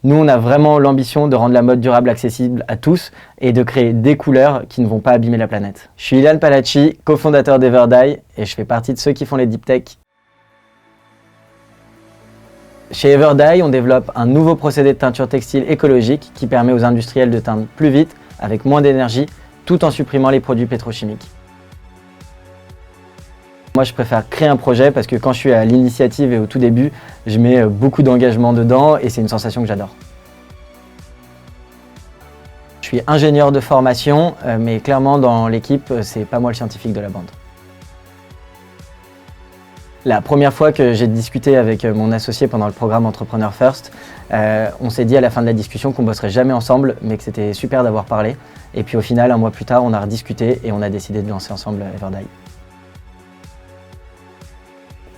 Nous, on a vraiment l'ambition de rendre la mode durable accessible à tous et de créer des couleurs qui ne vont pas abîmer la planète. Je suis Ilan Palacci, cofondateur d'Everdye et je fais partie de ceux qui font les deep tech. Chez Everdye, on développe un nouveau procédé de teinture textile écologique qui permet aux industriels de teindre plus vite, avec moins d'énergie, tout en supprimant les produits pétrochimiques. Moi, je préfère créer un projet parce que quand je suis à l'initiative et au tout début, je mets beaucoup d'engagement dedans et c'est une sensation que j'adore. Je suis ingénieur de formation, mais clairement dans l'équipe, c'est pas moi le scientifique de la bande. La première fois que j'ai discuté avec mon associé pendant le programme Entrepreneur First, on s'est dit à la fin de la discussion qu'on bosserait jamais ensemble, mais que c'était super d'avoir parlé. Et puis au final, un mois plus tard, on a rediscuté et on a décidé de lancer ensemble Everdye.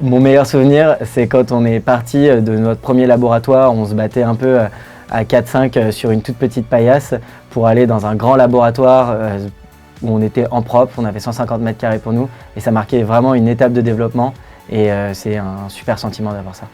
Mon meilleur souvenir, c'est quand on est parti de notre premier laboratoire, on se battait un peu à 4-5 sur une toute petite paillasse pour aller dans un grand laboratoire où on était en propre, on avait 150 mètres carrés pour nous et ça marquait vraiment une étape de développement et c'est un super sentiment d'avoir ça.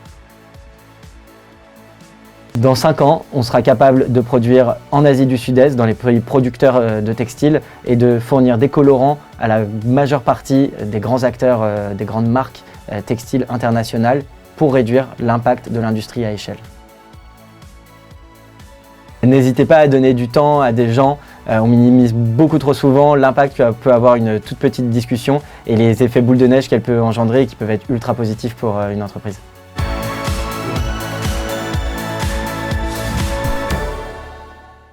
Dans 5 ans, on sera capable de produire en Asie du Sud-Est, dans les pays producteurs de textiles, et de fournir des colorants à la majeure partie des grands acteurs, des grandes marques textiles internationales pour réduire l'impact de l'industrie à échelle. N'hésitez pas à donner du temps à des gens, on minimise beaucoup trop souvent l'impact que peut avoir une toute petite discussion et les effets boule de neige qu'elle peut engendrer et qui peuvent être ultra positifs pour une entreprise.